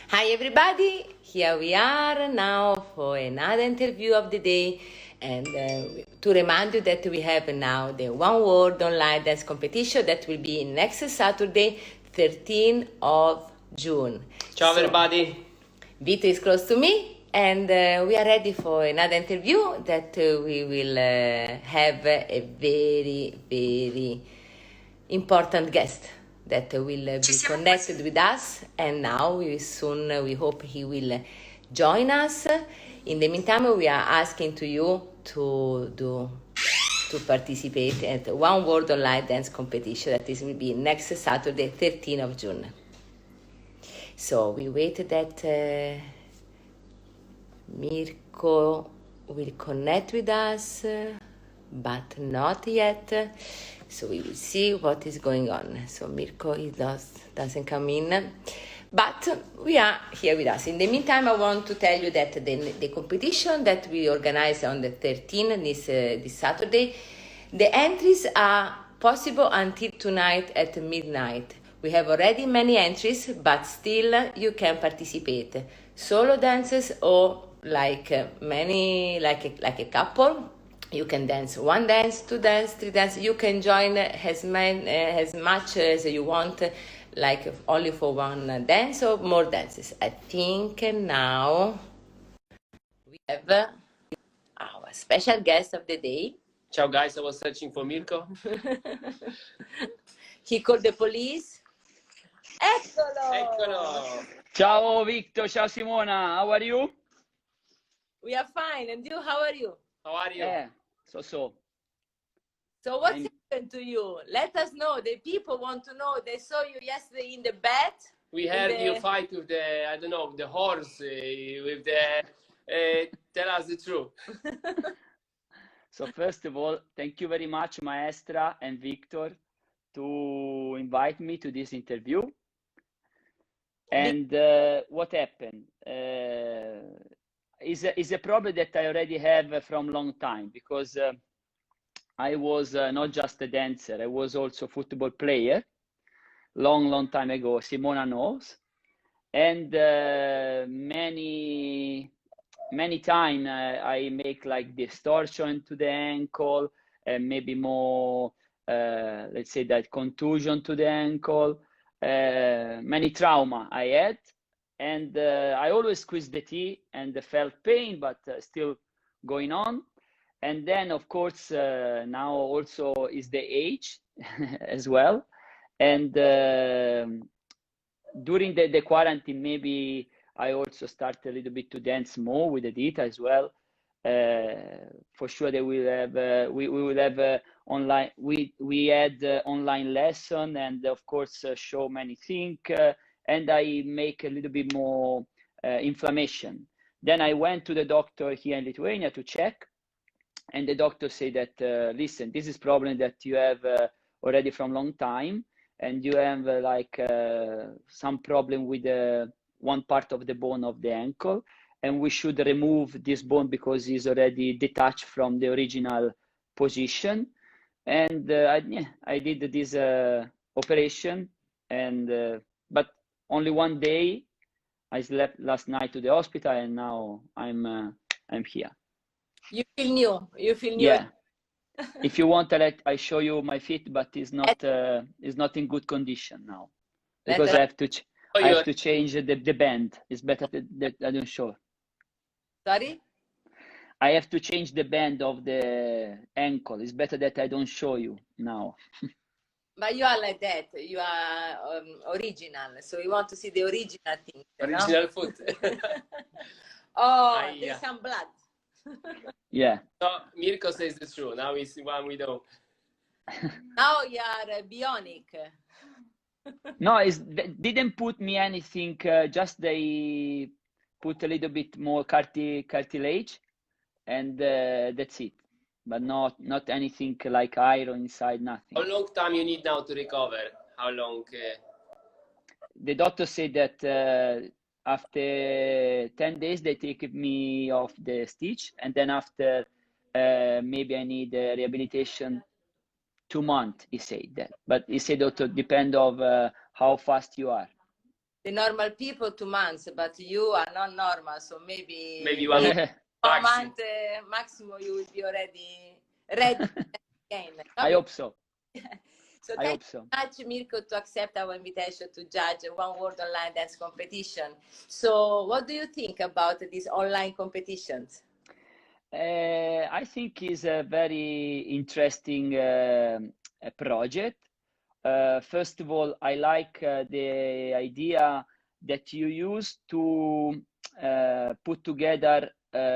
Hi everybody, here we are now for another interview of the day, and to remind you that we have now the One Word online dance competition that will be next Saturday, 13th of June. Ciao everybody. Vito is close to me, and we are ready for another interview that we will have a very, very important guest that will be connected with us, and now we hope he will join us. In the meantime, we are asking to you to participate at One World Online Dance Competition that is will be next Saturday, 13th of June. So we wait that Mirko will connect with us, but not yet. So we will see what is going on. So Mirko doesn't come in, but we are here with us. In the meantime, I want to tell you that the competition that we organize on the 13th, this Saturday, the entries are possible until tonight at midnight. We have already many entries, but still you can participate. Solo dances or like a couple. You can dance one dance, two dance, three dance. You can join as much as you want, like only for one dance or more dances. I think now we have our special guest of the day. Ciao guys, I was searching for Mirko. He called the police. Eccolo! Eccolo! Ciao Victor, ciao Simona, how are you? We are fine, and you, how are you? How are you? So. So what happened to you? Let us know. The people want to know. They saw you yesterday in the bed. We heard you fight with the, I don't know, the horse, with the, tell us the truth. So first of all, thank you very much, Maestra and Victor, to invite me to this interview. And what happened is a problem that I already have from long time, because I was not just a dancer, I was also a football player, long time ago. Simona knows, and many times I make like distortion to the ankle, and maybe more, let's say that contusion to the ankle, many trauma I had, and I always squeezed the T and felt pain, but still going on. And then of course now also is the age as well, and during the quarantine maybe I also start a little bit to dance more with Edita as well. For sure they will have we will have online, we had online lesson, and of course show many things, and I make a little bit more inflammation. Then I went to the doctor here in Lithuania to check, and the doctor said that listen, this is problem that you have already from long time, and you have like some problem with one part of the bone of the ankle, and we should remove this bone because it's already detached from the original position. And I did this operation, and but only one day. I slept last night to the hospital, and now I'm here. You feel new. You feel new. Yeah. If you want, I show you my feet, but it's not in good condition now, because I have to change the band. It's better that I don't show. Sorry? I have to change the band of the ankle. It's better that I don't show you now. But you are like that. You are original. So you want to see the original thing. Original no? foot. Oh, there's some blood. Yeah. So Mirko says the truth. Now is one we know. Now you are bionic. No, they didn't put me anything. Just they put a little bit more cartilage, and that's it. But not anything like iron inside, nothing. How long time you need now to recover? How long? The doctor said that after 10 days they take me off the stitch, and then after maybe I need rehabilitation 2 months. He said that, but he said also depend of how fast you are. the normal people 2 months, but you are not normal, so maybe 1 month. 1 month maximum you will be already ready again. I hope so. So I hope so. Thank you, Mirko, to accept our invitation to judge One World Online Dance Competition. So what do you think about these online competitions? I think it's a very interesting project. First of all, I like the idea that you use to put together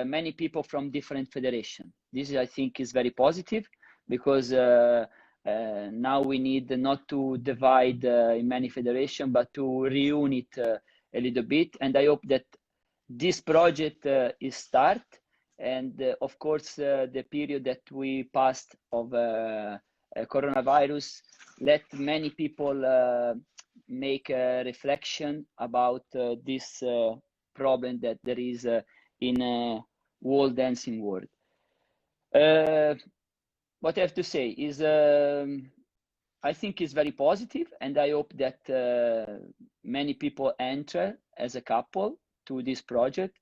many people from different federations. This, I think, is very positive, because now we need not to divide in many federations, but to reunite a little bit. And I hope that this project is start. And of course, the period that we passed of coronavirus let many people make a reflection about this problem that there is in world dancing world. What I have to say is, I think it's very positive, and I hope that many people enter as a couple to this project,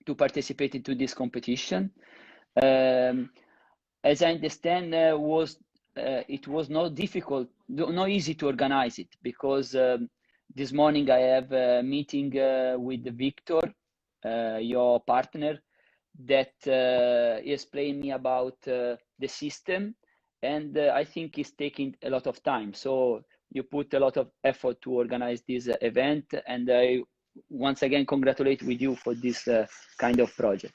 to participate into this competition. As I understand, it was not difficult, not easy to organize it, because this morning I have a meeting with Victor, your partner, that he explained me about the system, and I think it's taking a lot of time. So you put a lot of effort to organize this event, and I once again congratulate with you for this kind of project.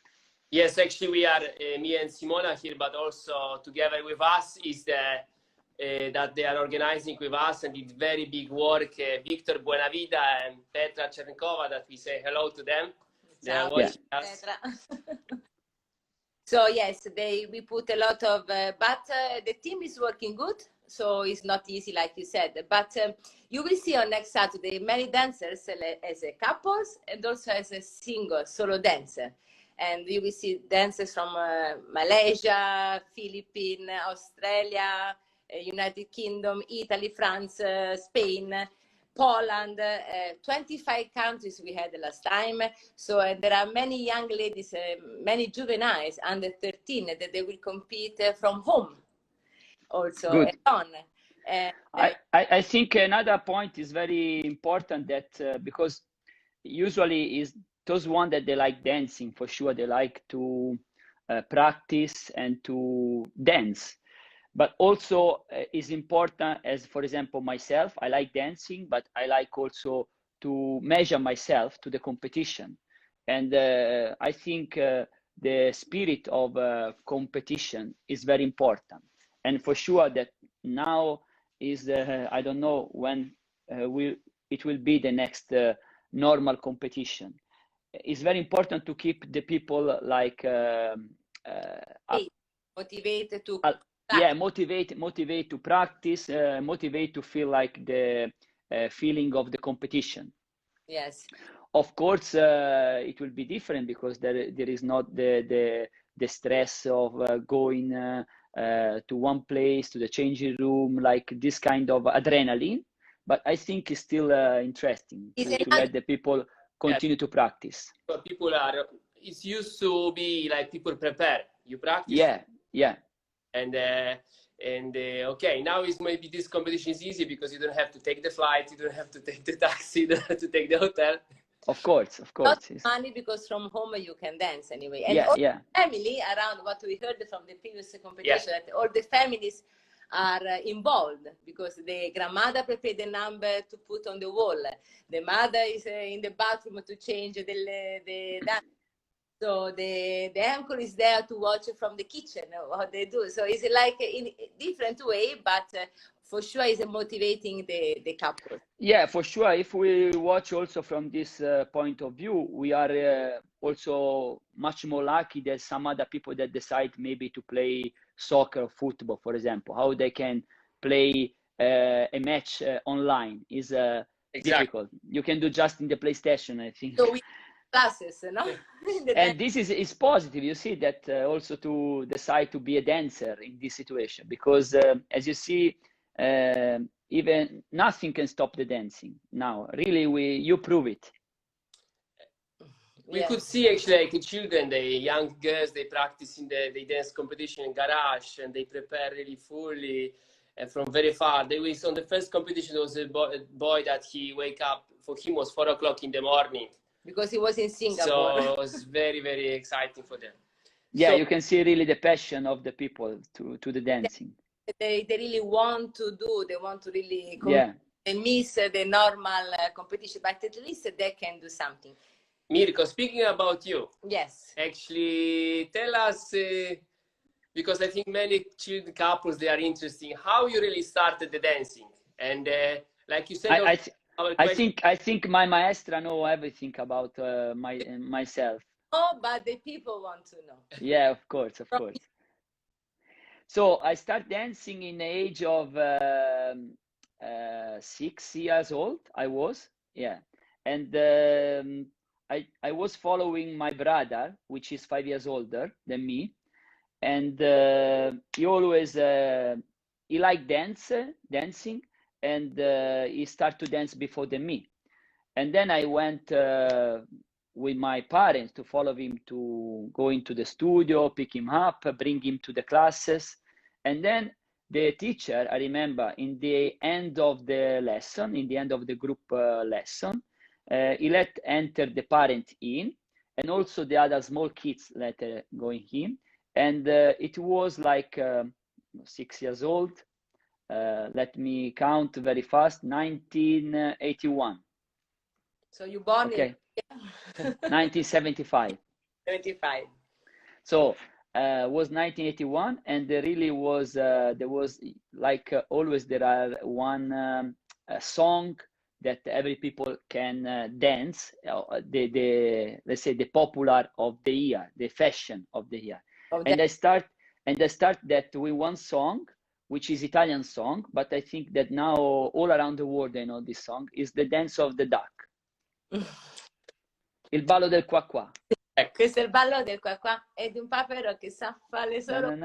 Yes, actually we are, me and Simona here, but also together with us is that they are organizing with us, and it's very big work. Victor Buenavida and Petra Chernkova, that we say hello to them. They are watching us. So yes, we put a lot of, but the team is working good. So it's not easy, like you said. But you will see on next Saturday many dancers as a couples and also as a single solo dancer. And you will see dancers from Malaysia, Philippines, Australia, United Kingdom, Italy, France, Spain, Poland, 25 countries we had last time. So there are many young ladies, many juveniles under 13 that they will compete from home also. Good. On. I think another point is very important, that because usually is those one that they like dancing, for sure they like to practice and to dance, but also is important, as for example myself, I like dancing, but I like also to measure myself to the competition. And I think the spirit of competition is very important, and for sure that now is I don't know when it will be the next normal competition. It's very important to keep the people like motivated to motivate to practice, motivate to feel like the feeling of the competition. Yes, of course it will be different, because there is not the stress of going to one place, to the changing room, like this kind of adrenaline. But I think it's still interesting to let the people continue to practice. So people are, it's used to be like people prepare, you practice. Yeah. And okay, now is maybe this competition is easy because you don't have to take the flight, you don't have to take the taxi, you don't have to take the hotel. Of course. Not money, because from home you can dance anyway. And all the family around, what we heard from the previous competition, that all the families are involved, because the grandmother prepared the number to put on the wall. The mother is in the bathroom to change the dance. So the uncle is there to watch from the kitchen what they do. So it's like in a different way, but for sure it's motivating the couple. Yeah, for sure. If we watch also from this point of view, we are also much more lucky than some other people that decide maybe to play soccer or football, for example. How they can play a match online is difficult. You can do just in the PlayStation, I think. So we classes, no? And this is positive. You see that also to decide to be a dancer in this situation, because as you see, even nothing can stop the dancing now. Really, you prove it. We could see actually like the children, the young girls, they practice in the dance competition in garage, and they prepare really fully from very far. They was on the first competition. There was a boy that he wake up, for him was 4 o'clock in the morning. Because he was in Singapore. So it was very, very exciting for them. Yeah, so, you can see really the passion of the people to the dancing. They really want to do, they want to really they miss the normal competition, but at least they can do something. Mirko, speaking about you. Yes. Actually, tell us, because I think many children couples, they are interested in how you really started the dancing. And like you said, I think my maestra know everything about myself. Oh, but the people want to know. Yeah, of course. So I start dancing in the age of 6 years old. I was, and I was following my brother, which is 5 years older than me, and he always he liked dancing, and he started to dance before than me. And then I went with my parents to follow him, to go into the studio, pick him up, bring him to the classes. And then the teacher, I remember, in the end of the lesson, in the end of the group lesson, he let enter the parent in, and also the other small kids let going in. And it was like 6 years old. Let me count very fast. 1981. So you born in 1975. 75. So was 1981, and there really was there was like always there are one song that every people can dance, the let's say the popular of the year, the fashion of the year. And I start that with one song, which is Italian song, but I think that now all around the world they know this song, is the Dance of the Duck. Il ballo del qua qua. Questo è il ballo del qua qua, è di un papero che sa fare solo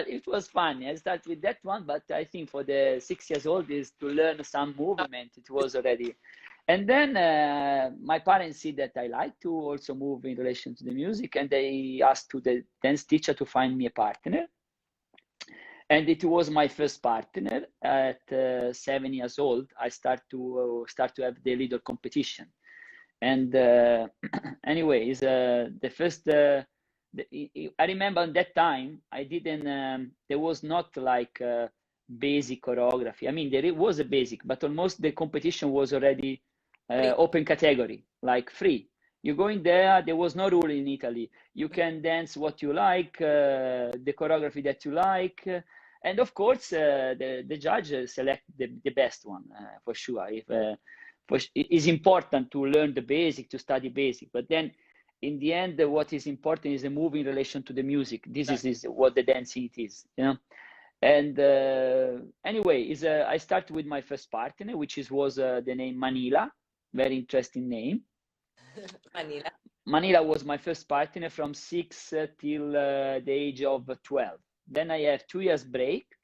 it was funny. I start with that one, but I think for the 6 years old is to learn some movement. It was already. And then my parents see that I like to also move in relation to the music, and they asked to the dance teacher to find me a partner. And it was my first partner. At 7 years old, I start to have the little competition. And anyways, the first. I remember at that time I didn't. There was not like basic choreography. I mean, there was a basic, but almost the competition was already open category, like free. You go in there. There was no rule in Italy. You can dance what you like, the choreography that you like, and of course the judges select the best one for sure. If it is important to learn the basic, to study basic, but then. In the end, what is important is the move in relation to the music. This is what the dancing it is, you know. And anyway, I started with my first partner, which was the name Manila. Very interesting name. Manila was my first partner from 6 till the age of 12. Then I have 2 years break,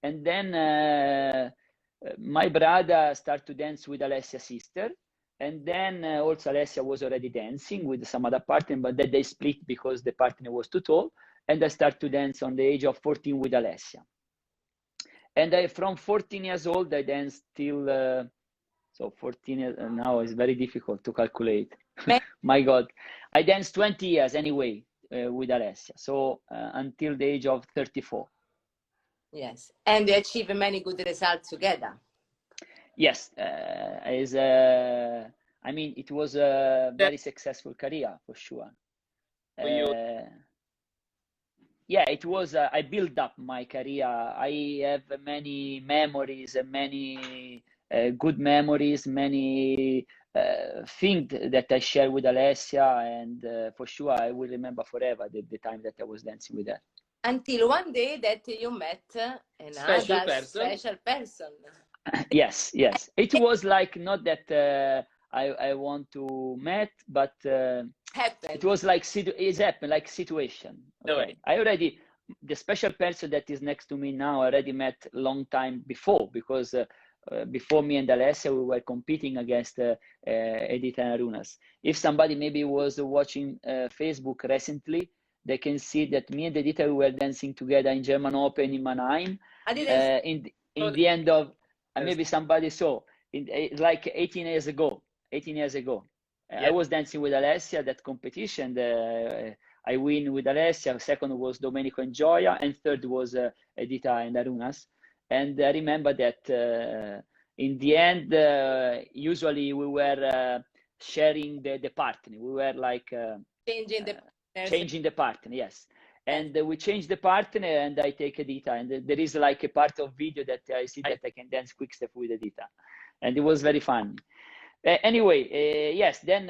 and then my brother started to dance with Alessia's sister. And then also Alessia was already dancing with some other partner, but then they split because the partner was too tall. And I started to dance on the age of 14 with Alessia. And from 14 years old, I danced till, so 14 years, now it's very difficult to calculate. My God, I danced 20 years anyway with Alessia. So until the age of 34. Yes, and they achieved many good results together. Yes, I mean, it was a very successful career for sure. Yeah, it was. I built up my career. I have many memories and many good memories, many things that I share with Alessia, and for sure I will remember forever the time that I was dancing with her. Until one day that you met another special person. Yes. It was like not that I want to meet, but happened. It was like it happened like situation. Okay. I the special person that is next to me now I already met long time before, because before me and Alessia, we were competing against Edita and Arunas. If somebody maybe was watching Facebook recently, they can see that me and Edita, we were dancing together in German Open in Mannheim. In the end of, maybe somebody saw, like 18 years ago. 18 years ago. I was dancing with Alessia, that competition. I win with Alessia. Second was Domenico and Gioia, and third was Edita and Arunas. And I remember that in the end, usually we were sharing the partner. We were like changing the partner, yes. And we changed the partner, and I take Edita. And there is like a part of video that I see that I can dance quick step with Edita. And it was very fun. Anyway, yes, then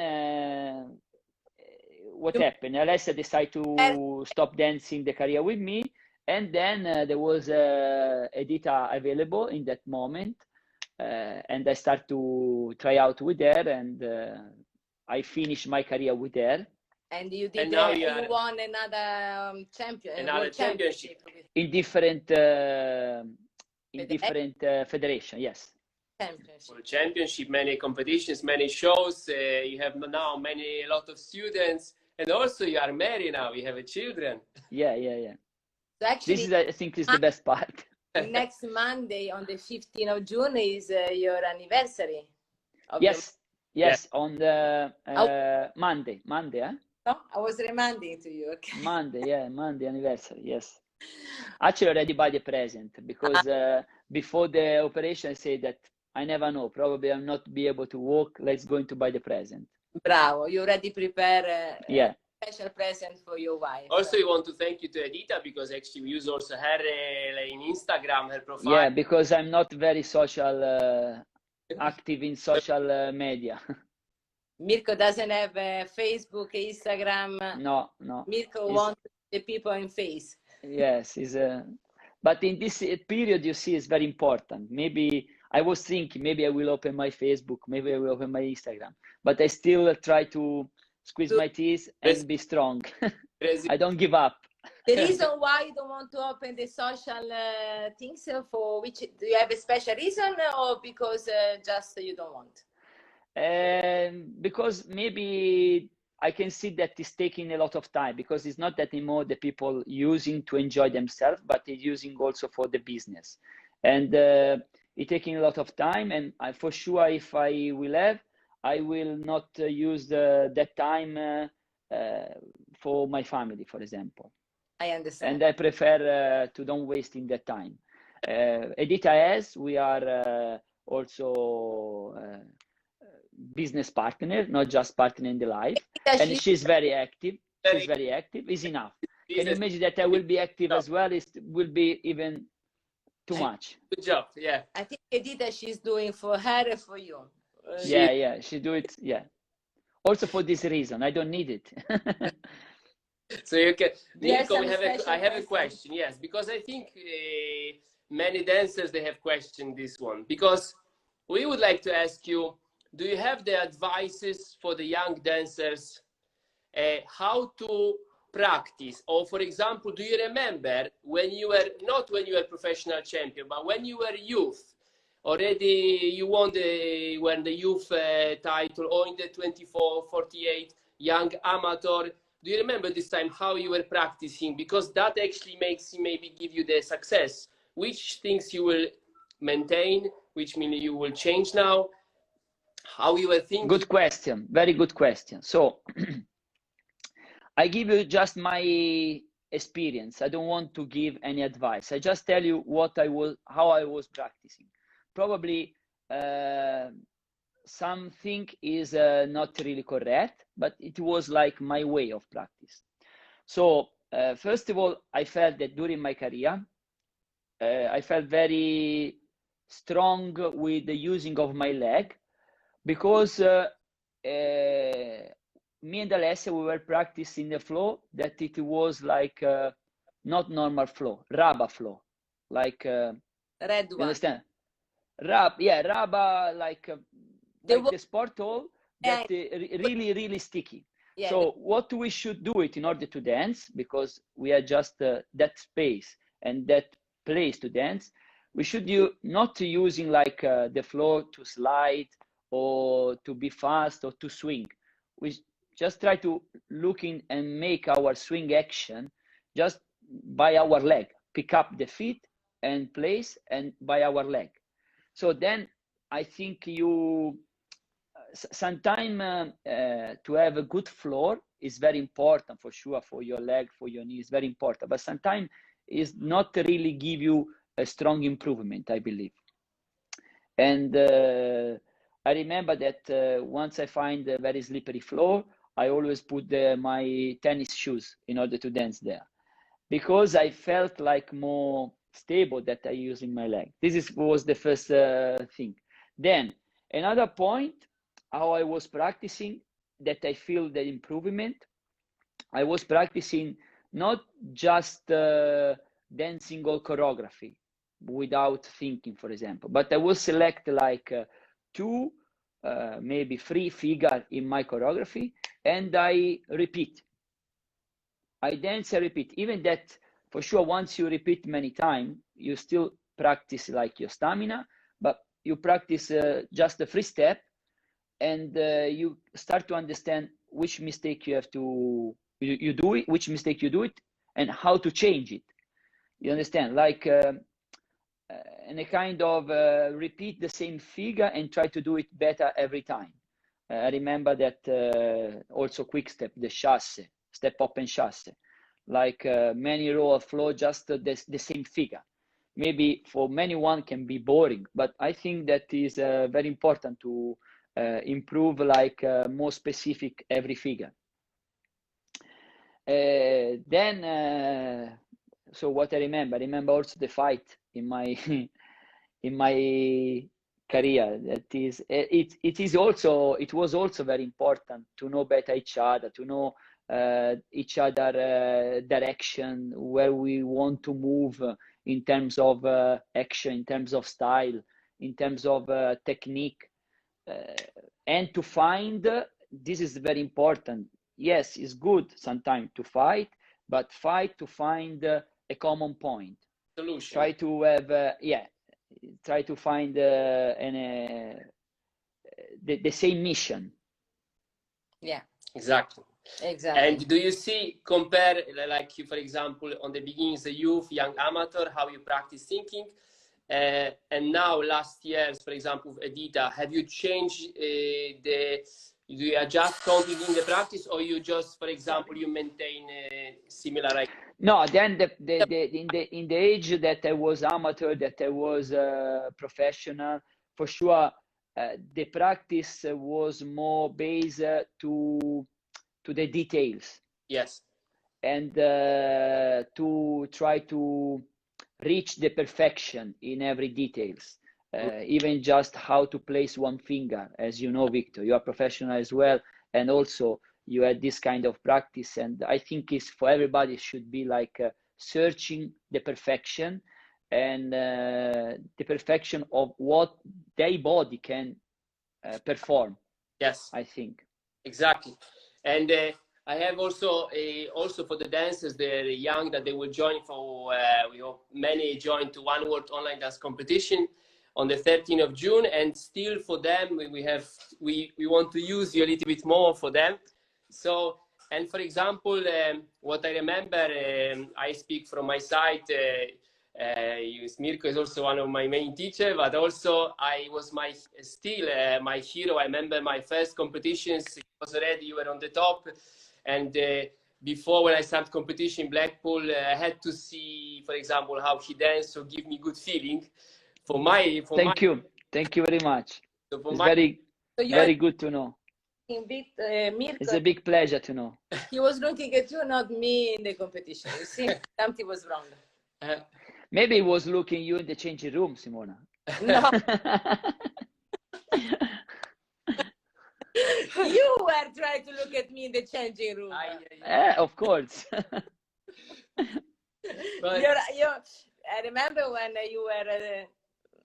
what happened? Alessia decided to stop dancing the career with me. And then there was Edita available in that moment. And I started to try out with her, and I finished my career with her. And you did. And you won another championship in different federation. Yes. Championship, many competitions, many shows. You have now a lot of students, and also you are married now. You have children. Yeah. So actually, this is, I think, is the best part. Next Monday, on the 15th of June, is your anniversary. Yes, on the Monday, huh? No, I was reminding to you. Okay. Monday anniversary, yes. Actually, already buy the present, because before the operation, I said that I never know. Probably I'll not be able to walk. Let's go to buy the present. Bravo! You already prepare a special present for your wife. Also, we want to thank you to Edita, because actually we use also her in Instagram, her profile. Yeah, because I'm not very social, active in social media. Mirko doesn't have Facebook, Instagram. No. Mirko wants the people in face. Yes, but in this period, you see, it's very important. Maybe I was thinking, maybe I will open my Facebook, maybe I will open my Instagram, but I still try to squeeze my teeth and be strong. I don't give up. The reason why you don't want to open the social things, for which, do you have a special reason, or because just you don't want? Because maybe I can see that it's taking a lot of time, because it's not that anymore the people using to enjoy themselves, but it's using also for the business. And it's taking a lot of time, and for sure, if I will have, I will not use that time for my family, for example. I understand. And I prefer to don't waste in that time. Edita has, we are also business partner, not just partner in the life. And she's very active. She's very active. Is enough. Can you imagine that I will be active as well? It will be even too much. Good job. Yeah. I think Edita, she's doing for her and for you. Yeah. She do it. Yeah. Also for this reason, I don't need it. So you can. Mirko, I have a question. Yes, because I think many dancers, they have questioned this one, because we would like to ask you, do you have the advices for the young dancers how to practice? Or for example, do you remember when you were, not when you were professional champion, but when you were youth, already you won the youth title, or in the 24-48 young amateur? Do you remember this time how you were practicing? Because that actually makes maybe give you the success. Which things you will maintain, which mean you will change now? How you were thinking? Good question. Very good question. So I give you just my experience. I don't want to give any advice. I just tell you how I was practicing. Probably something is not really correct, but it was like my way of practice. So first of all, I felt that during my career, I felt very strong with the using of my leg, because me and Alessia, we were practicing the flow that it was like not normal flow, Raba flow, like red one. You understand? Raba, like the sport hole that really sticky. Yeah. So what we should do it in order to dance, because we are just that space and that place to dance, we should not using like the floor to slide or to be fast or to swing. We just try to look in and make our swing action just by our leg, pick up the feet and place and by our leg. So then I think you sometimes to have a good floor is very important for sure, for your leg, for your knees, very important, but sometimes is not really give you a strong improvement, I believe. And I remember that once I find a very slippery floor, I always put my tennis shoes in order to dance there, because I felt like more stable that I use in my leg. Was the first thing. Then another point, how I was practicing, that I feel the improvement. I was practicing not just dancing or choreography without thinking, for example, but I will select like two, maybe three figure in my choreography, and I repeat. I dance and repeat. Even that, for sure, once you repeat many times, you still practice like your stamina, but you practice just the free step, and you start to understand which mistake you have to you do it, which mistake you do it, and how to change it. You understand, like in a kind of repeat the same figure and try to do it better every time. I remember that also quick step, the chasse, step up and chasse, like many row of flow, just the same figure. Maybe for many one can be boring, but I think that is very important to improve like more specific every figure. Then so what I remember also the fight in my in my career. That is it was also very important to know better each other, to know each other direction, where we want to move in terms of action, in terms of style, in terms of technique, and to find this is very important. Yes, it's good sometimes to fight, but fight to find a common point. Solution. Try to have try to find the same mission. Yeah, Exactly. And do you see, compare, like you, for example, on the beginning as a youth, young amateur, how you practice thinking, and now last years, for example, Edita, have you changed do you adjust something in the practice, or you just, for example, you maintain similar? No, then in the age that I was amateur, that I was professional, for sure, the practice was more based to the details. Yes. And to try to reach the perfection in every details. Even just how to place one finger. As you know, Victor, you are professional as well, and also you had this kind of practice, and I think it's for everybody should be like searching the perfection, and the perfection of what their body can perform. Yes, I think exactly. And I have also for the dancers, they're young, that they will join for we hope many join to One World Online Dance Competition on the 13th of June, and still for them we want to use you a little bit more for them. So, and for example, what I remember, I speak from my side. Mirko is also one of my main teachers, but also I was my hero. I remember my first competitions. It was already, you were on the top, and before, when I started competition in Blackpool, I had to see, for example, how he danced, so give me good feeling. Thank you very much. So it's very good to know. Mirko, it's a big pleasure to know. He was looking at you, not me, in the competition. You see, something was wrong. Maybe he was looking you in the changing room, Simona. No. You were trying to look at me in the changing room. Of course. I remember when you were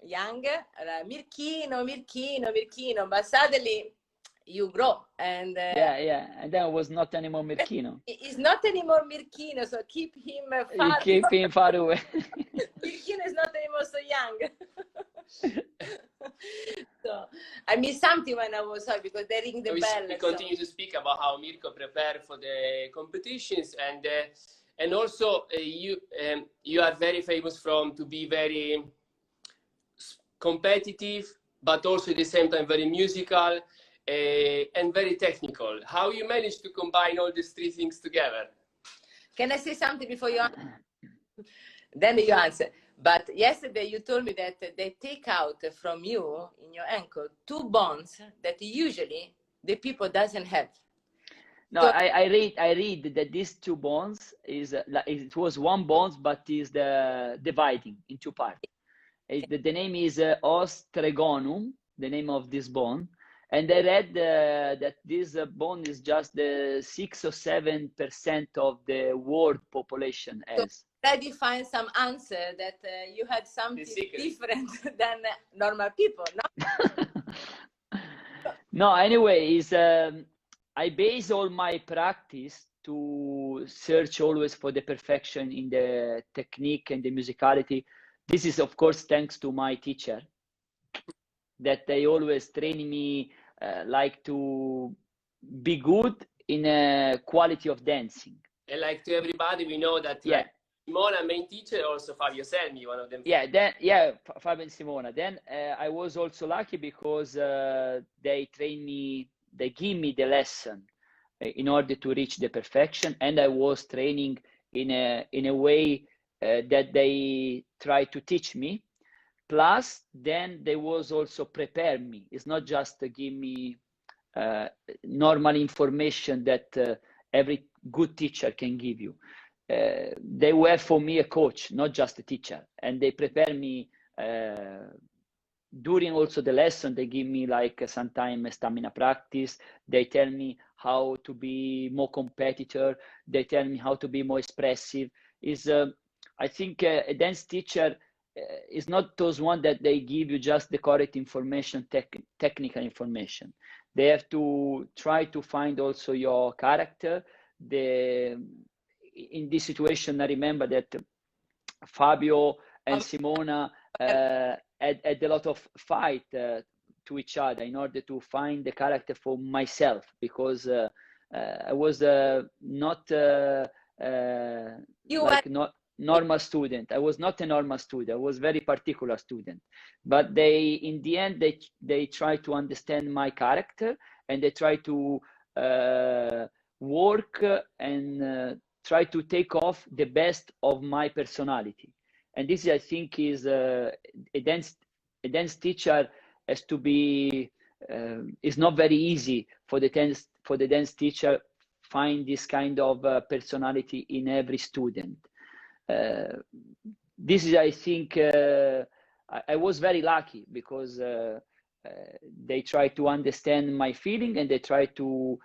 young, Mirkino, but suddenly you grow, and yeah, and then it was not anymore Mirkino. It's not anymore Mirkino, so keep him You far. keep him far away. Mirkino is not anymore so young. So I missed something when I was home because they ring the bell. We continue to speak about how Mirko prepared for the competitions, and also you are very famous to be very competitive, but also at the same time very musical and very technical. How you manage to combine all these three things together? Can I say something before you answer? Then you answer. But yesterday you told me that they take out from you in your ankle 2 bones that usually the people doesn't have. No, So, I read that these 2 bones is it was 1 bones, but is the dividing in 2 parts. The name is os tregonum, the name of this bone, and I read that this bone is just the 6 or 7% of the world population has. already find some answer that you had something different than normal people, no? No, anyway, I base all my practice to search always for the perfection in the technique and the musicality. This is, of course, thanks to my teacher, that they always train me like to be good in a quality of dancing. And like to everybody, we know that yeah. Simona, main teacher, also Fabio Selmi, one of them. Yeah, Fabio and Simona. Then I was also lucky because they train me, they give me the lesson in order to reach the perfection, and I was training in a way that they try to teach me. Plus, then they was also prepare me. It's not just to give me normal information that every good teacher can give you. They were for me a coach, not just a teacher, and they prepare me during also the lesson. They give me like sometimes stamina practice. They tell me how to be more competitor. They tell me how to be more expressive. I think a dance teacher is not those one that they give you just the correct information, technical information. They have to try to find also your character. In this situation, I remember that Fabio and Simona had a lot of fight to each other in order to find the character for myself, because I was not not normal student. I was not a normal student. I was very particular student. But in the end, they try to understand my character, and they try to work and try to take off the best of my personality. And this, I think, is a dance teacher has to be. It's not very easy for the dance teacher find this kind of personality in every student. This is, I think, I was very lucky because they try to understand my feeling, and they try to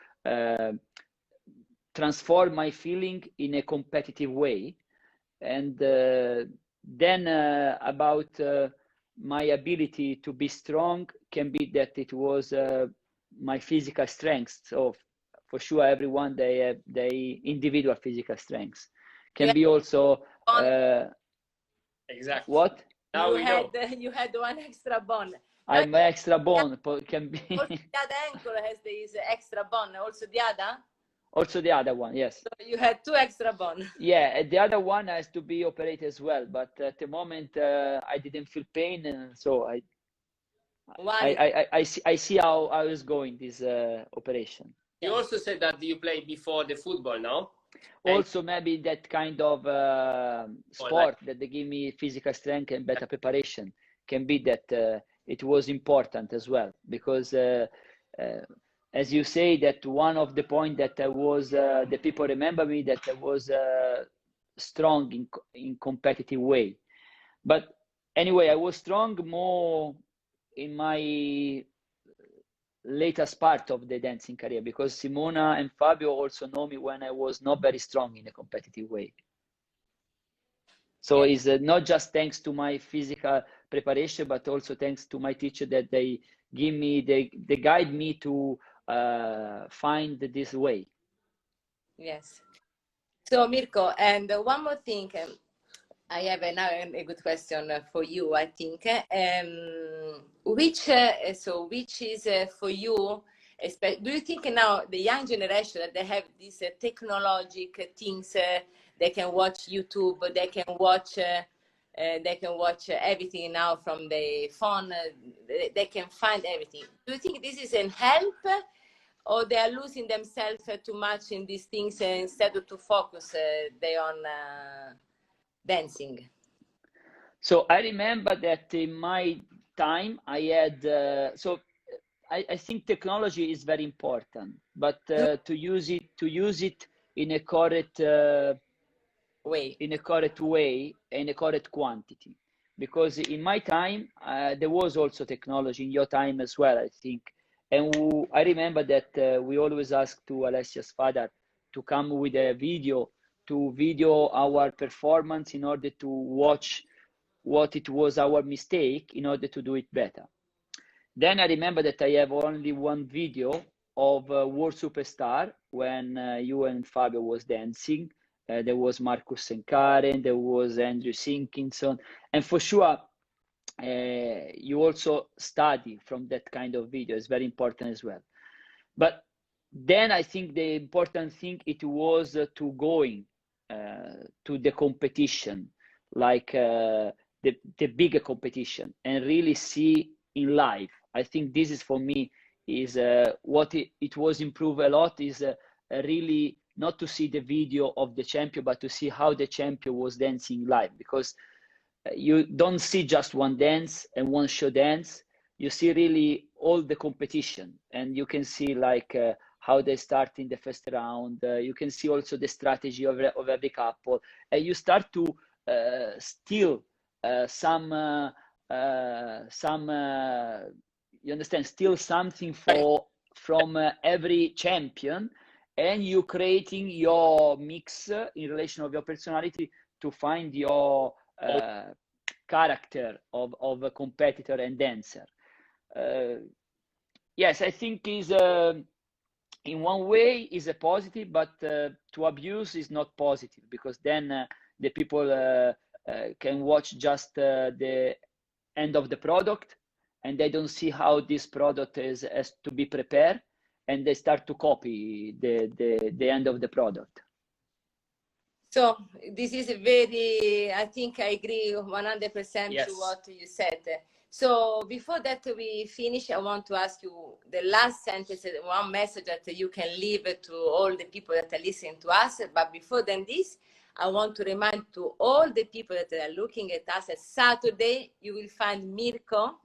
transform my feeling in a competitive way. And then about my ability to be strong can be that it was my physical strength. So for sure, everyone, they have their individual physical strengths. Can be also exactly what now you had 1 extra bone. I'm extra bone can be. Also the other ankle has this extra bone. Also the other one, yes. So you had 2 extra bone. Yeah, the other one has to be operated as well, but at the moment I didn't feel pain, and so I see how it's going, this operation. You also said that you played before the football, no? Also, maybe that kind of sport that they give me physical strength and better preparation can be that it was important as well, because as you say, that one of the point that I was the people remember me that I was strong in competitive way. But anyway, I was strong more in my latest part of the dancing career, because Simona and Fabio also know me when I was not very strong in a competitive way. So it's not just thanks to my physical preparation, but also thanks to my teacher that they give me, they guide me to find this way. Yes. So Mirko, and one more thing, I have now a good question for you. I think which is for you? Do you think now the young generation that they have these technologic things? They can watch YouTube. They can watch everything now from the phone. They can find everything. Do you think this is an help, or they are losing themselves too much in these things instead of to focus they on dancing? So I remember that in my time I had I think technology is very important, but to use it in a correct way, in a correct quantity. Because in my time there was also technology, in your time as well, I think. And I remember that we always asked to Alessia's father to come with a video to video our performance in order to watch what it was our mistake in order to do it better. Then I remember that I have only one video of World Superstar when you and Fabio was dancing. There was Marcus and Karen, there was Andrew Sinkinson, and for sure you also study from that kind of video. It's very important as well. But then I think the important thing it was to going to the competition, like the bigger competition, and really see in live. I think this is for me is what it was improved a lot is really not to see the video of the champion, but to see how the champion was dancing live, because you don't see just one dance and one show dance. You see really all the competition, and you can see like how they start in the first round. You can see also the strategy of every couple, and you start to steal some you understand, steal something from every champion, and you creating your mix in relation of your personality to find your character of a competitor and dancer. Yes, I think is in one way is a positive, but to abuse is not positive, because then the people can watch just the end of the product, and they don't see how this product has to be prepared, and they start to copy the end of the product. So this is a very, I think I agree 100% Yes. to what you said. So before that we finish, I want to ask you the last sentence, one message that you can leave to all the people that are listening to us. But before then this, I want to remind to all the people that are looking at us at Saturday, you will find Mirko,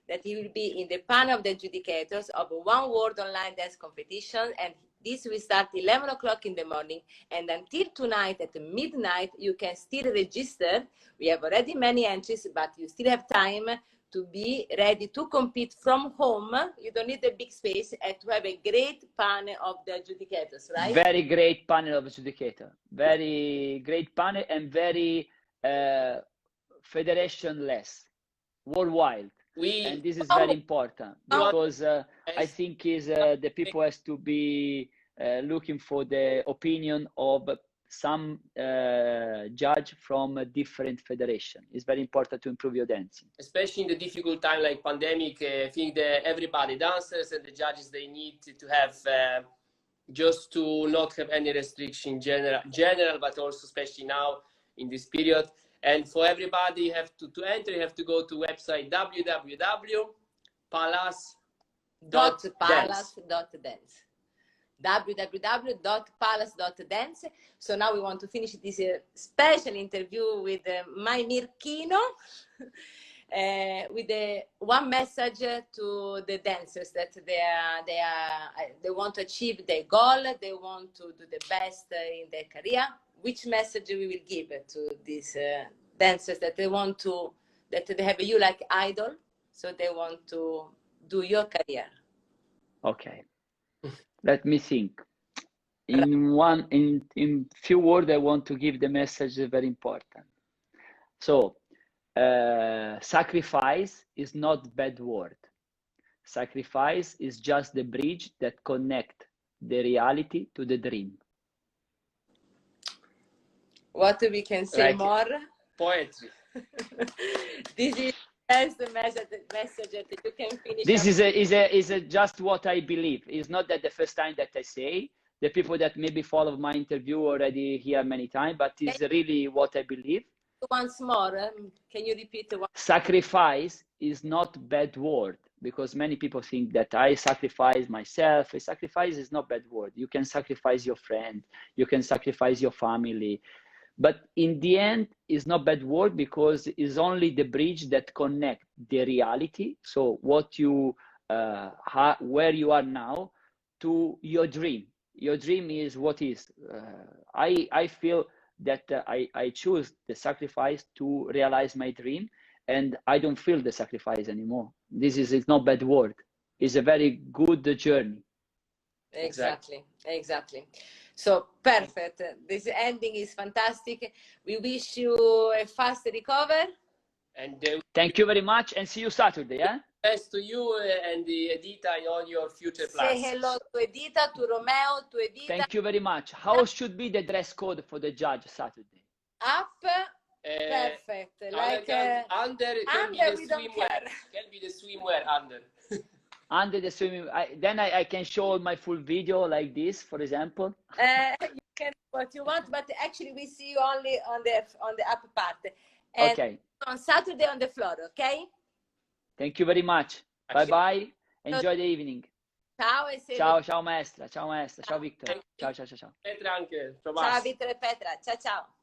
that he will be in the panel of the adjudicators of One World Online Dance Competition, and this will start 11 o'clock in the morning, and until tonight at midnight, you can still register. We have already many entries, but you still have time to be ready to compete from home. You don't need a big space, and to have a great panel of the adjudicators, right? Very great panel of adjudicator. Very great panel, and very federation-less, worldwide. And this is very important, because I think is the people has to be looking for the opinion of some judge from a different federation. It's very important to improve your dancing, especially in the difficult time like pandemic. I think that everybody, dancers and the judges, they need to have just to not have any restriction general, but also especially now in this period. And for everybody, you have to enter, you have to go to website www.palace.dance. www.palace.dance. So now we want to finish this special interview with my Mirkino, with one message to the dancers, that they want to achieve their goal, they want to do the best in their career. Which message we will give to these dancers that they want to, that they have you like idol, so they want to do your career? Okay. Let me think. In few words, I want to give the message very important. So, sacrifice is not bad word. Sacrifice is just the bridge that connects the reality to the dream. What we can say Like more? poetry. This is the message that you can finish. This is just what I believe. It's not that the first time that I say. The people that maybe follow my interview already hear many times, but it's really what I believe. Once more, can you repeat the one? Sacrifice is not bad word, because many people think that I sacrifice myself. A sacrifice is not bad word. You can sacrifice your friend, you can sacrifice your family, but in the end, it's not bad word, because it's only the bridge that connect the reality. So what you, where you are now, to your dream. Your dream is what is. I feel that I choose the sacrifice to realize my dream, and I don't feel the sacrifice anymore. It's not bad word. It's a very good journey. Exactly. So perfect. This ending is fantastic. We wish you a fast recovery. And thank you very much, and see you Saturday. Best to you and the Edita in all your future plans. Say hello to Edita, to Romeo, to Edita. Thank you very much. How should be the dress code for the judge Saturday? Up. Perfect. Like under can be the swimwear. Can be the swimwear under. Under the swimming. Then I can show my full video like this, for example. You can do what you want, but actually we see you only on the upper part. And okay. On Saturday on the floor, okay? Thank you very much. Bye bye. Enjoy the evening. Ciao e ciao maestra. Ciao maestra. Ciao Victor. Ciao. Petra anche. Ciao Victor e Petra. Ciao.